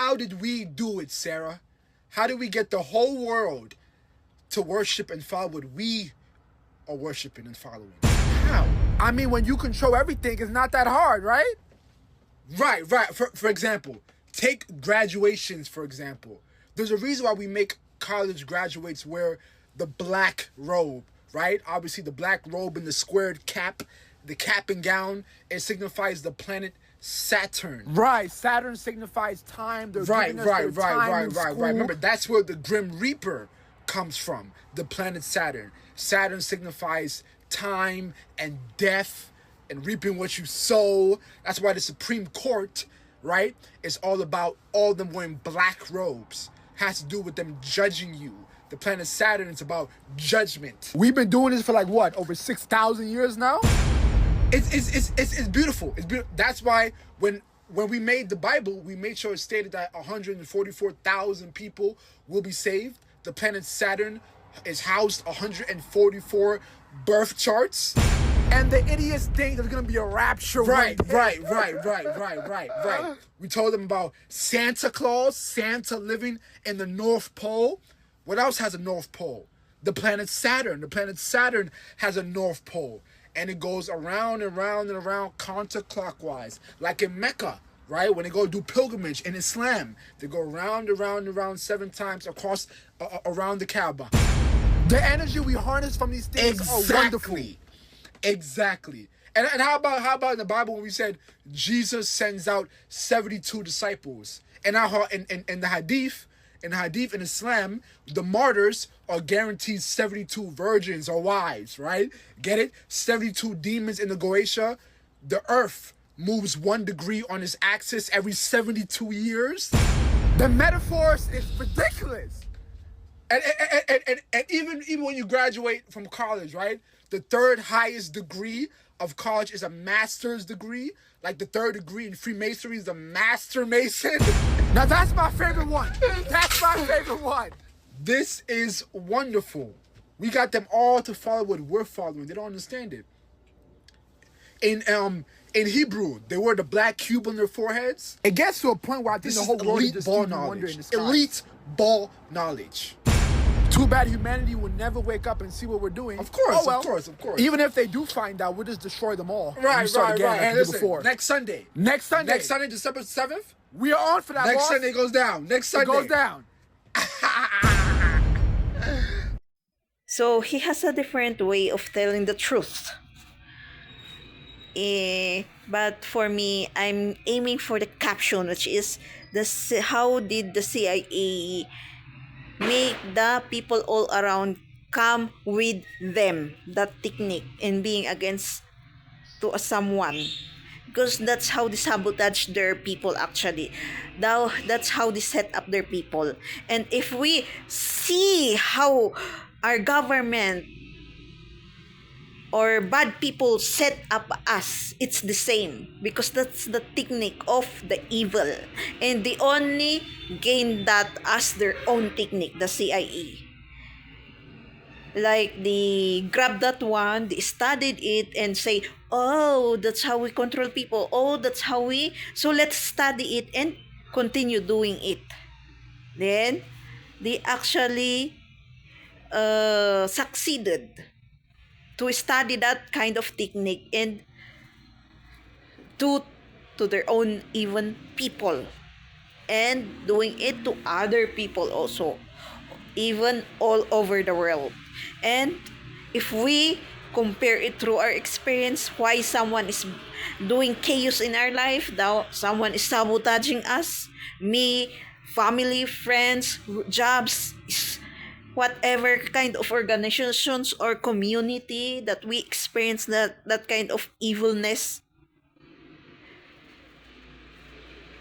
how did we do it, Sarah? How did we get the whole world to worship and follow what we are worshiping and following? How? I mean, when you control everything, it's not that hard, right? Right. For example, take graduations, for example. There's a reason why we make college graduates wear the black robe, right? Obviously, the black robe and the squared cap, the cap and gown, it signifies the planet Saturn. Right. Saturn signifies time. They're Right. giving us their time in school. Remember, that's where the Grim Reaper comes from, the planet Saturn. Saturn signifies time and death and reaping what you sow. That's why the Supreme Court, right, is all about all of them wearing black robes. Has to do with them judging you. The planet Saturn is about judgment. We've been doing this for like what, over 6,000 years now? It's beautiful. It's beautiful. That's why when we made the Bible, we made sure it stated that 144,000 people will be saved. The planet Saturn is housed 144 birth charts. And the idiots think there's gonna be a rapture. Right. We told them about Santa Claus, Santa living in the North Pole. What else has a North Pole? The planet Saturn. The planet Saturn has a North Pole. And it goes around and round and around counterclockwise. Like in Mecca, right? When they go do pilgrimage in Islam, they go round and round and round 7 times across around the Kaaba. The energy we harness from these things are wonderful. Exactly. And how about in the Bible when we said Jesus sends out 72 disciples? And in the Hadith in Islam, the martyrs are guaranteed 72 virgins or wives, right? Get it? 72 demons in the Goetia. The earth moves 1 degree on its axis every 72 years. The metaphors is ridiculous. And even when you graduate from college, right? The third highest degree of college is a master's degree. Like the third degree in Freemasonry is the Master Mason. Now that's my favorite one. That's my favorite one. This is wonderful. We got them all to follow what we're following. They don't understand it. In Hebrew, they wear the black cube on their foreheads. It gets to a point where I think This the is whole world is elite just ball Stevie Wonder in knowledge. the sky. Elite ball knowledge. Too bad humanity will never wake up and see what we're doing. Of course, of course. Even if they do find out, we'll just destroy them all. Right. Again, like And we did listen, before. next Sunday, December 7th, we are on for that. next boss. Sunday goes down. Next Sunday. It goes down. So he has a different way of telling the truth. But for me, I'm aiming for the caption, which is how did the CIA make the people all around come with them, that technique, and being against to someone, because that's how they sabotage their people. Actually, now that's how they set up their people. And if we see how our government or bad people set up us, it's the same, because that's the technique of the evil, and they only gain that as their own technique, the CIA. Like they grab that one, they studied it and say, oh, that's how we control people, oh, that's how we, so let's study it and continue doing it. Then they actually succeeded to study that kind of technique and to their own even people, and doing it to other people also, even all over the world. And if we compare it through our experience, why someone is doing chaos in our life, now someone is sabotaging us, me, family, friends, jobs, whatever kind of organizations or community that we experience that kind of evilness,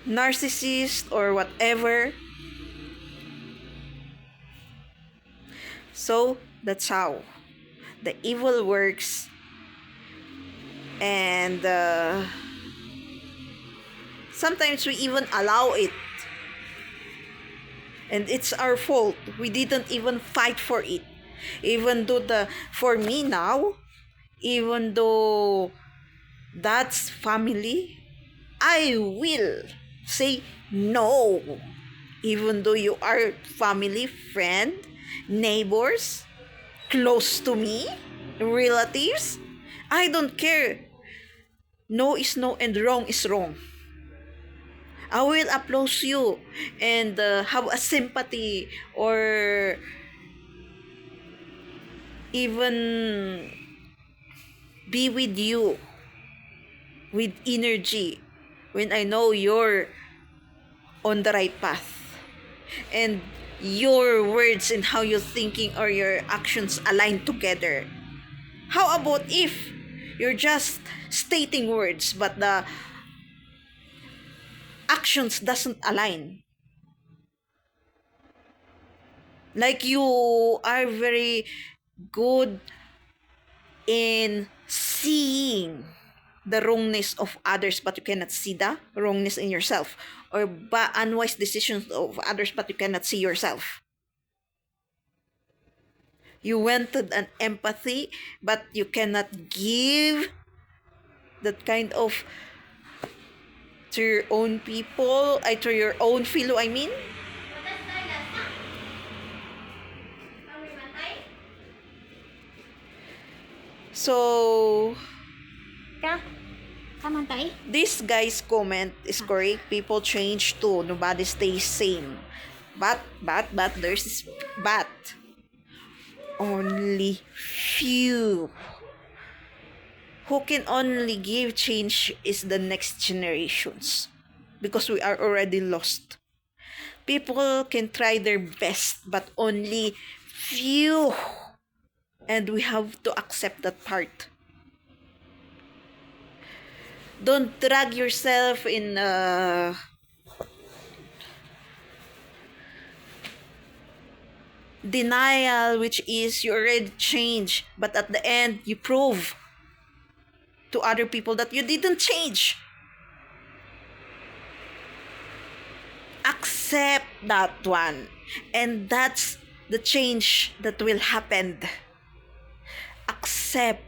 narcissist or whatever. So that's how the evil works. And sometimes we even allow it, and it's our fault. We didn't even fight for it. Even though for me now, even though that's family, I will say no. even though you are family, friend, neighbors, close to me, relatives. I don't care. No is no and wrong is wrong. I will applaud you and have a sympathy or even be with you with energy when I know you're on the right path and your words and how you're thinking or your actions align together. How about if you're just stating words but the actions doesn't align? Like you are very good in seeing the wrongness of others but you cannot see the wrongness in yourself, or unwise decisions of others but you cannot see yourself. You wanted an empathy but you cannot give that kind of to your own people, to your own fellow, I mean. So Ka? Kamantay? this guy's comment is correct. People change too. Nobody stays same. But there's this but. Only few who can only give change is the next generations, because we are already lost. People can try their best but only few, and we have to accept that part. Don't drag yourself in denial, which is you already changed but at the end you prove to other people that you didn't change. Accept that one, and that's the change that will happen. Accept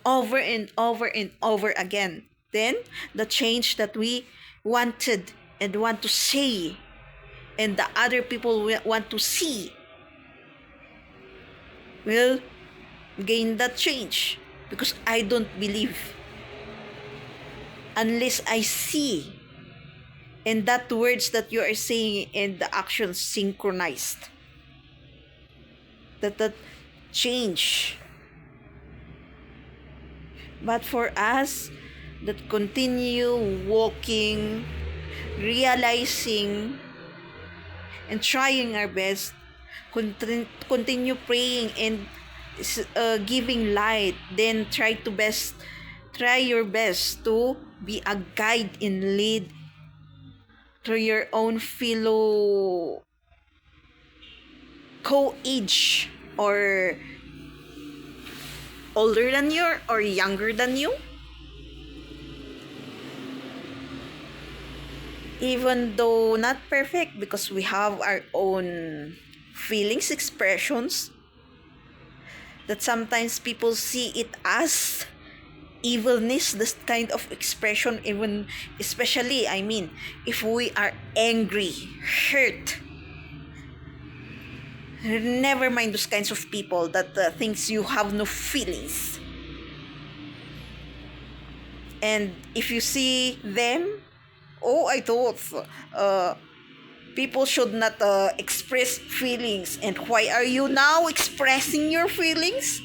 over and over and over again, then the change that we wanted and want to say and the other people want to see will gain that change, because I don't believe unless I see and that words that you are saying and the actions synchronized, that change. But for us that continue walking, realizing and trying our best, continue praying and giving light, then try your best to be a guide and lead to your own fellow co-age or older than you or younger than you. Even though not perfect, because we have our own feelings, expressions, that sometimes people see it as evilness, this kind of expression, even especially, I mean, if we are angry, hurt. Never mind those kinds of people that thinks you have no feelings. And if you see them, oh, I thought people should not express feelings. And why are you now expressing your feelings?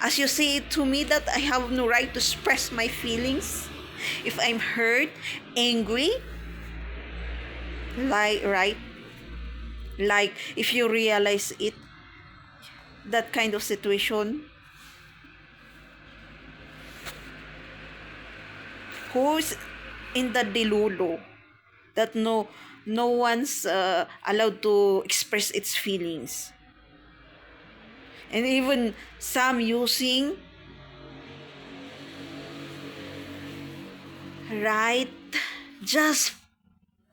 As you say to me that I have no right to express my feelings. If I'm hurt, angry, right? Like if you realize it, that kind of situation, who's in the delulu that no one's allowed to express its feelings, and even some using right, just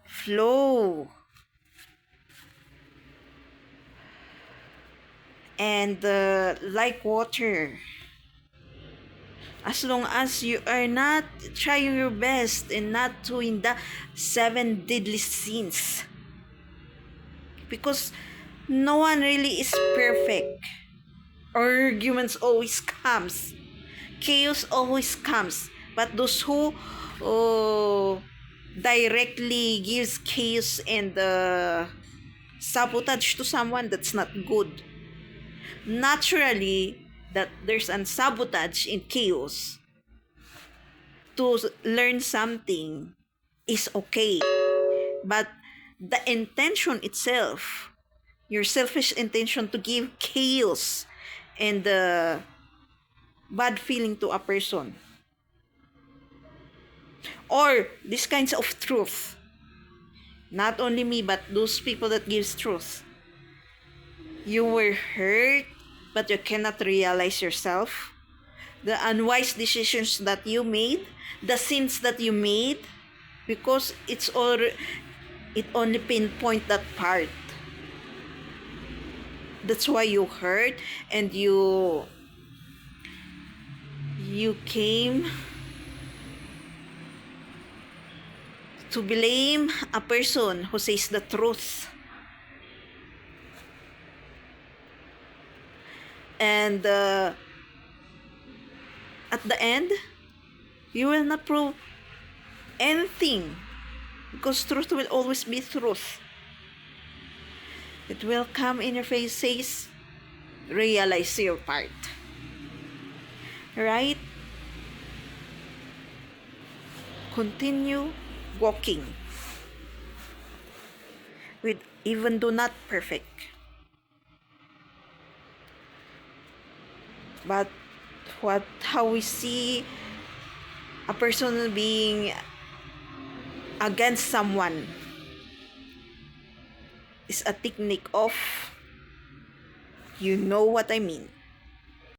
flow. And like water, As long as you are not trying your best and not doing the 7 deadly sins. Because no one really is perfect. Arguments always comes. Chaos always comes. But those who directly gives chaos and sabotage to someone, that's not good. Naturally, that there's an sabotage in chaos to learn something is okay. But the intention itself, your selfish intention to give chaos and bad feeling to a person, or these kinds of truth, not only me but those people that gives truth, you were hurt but you cannot realize yourself, the unwise decisions that you made, the sins that you made, because it only pinpoint that part. That's why you hurt and you came to blame a person who says the truth. And at the end, you will not prove anything, because truth will always be truth. It will come in your face, says, realize your part. Right? Continue walking with even though not perfect. But how we see a person being against someone is a technique of, you know what I mean.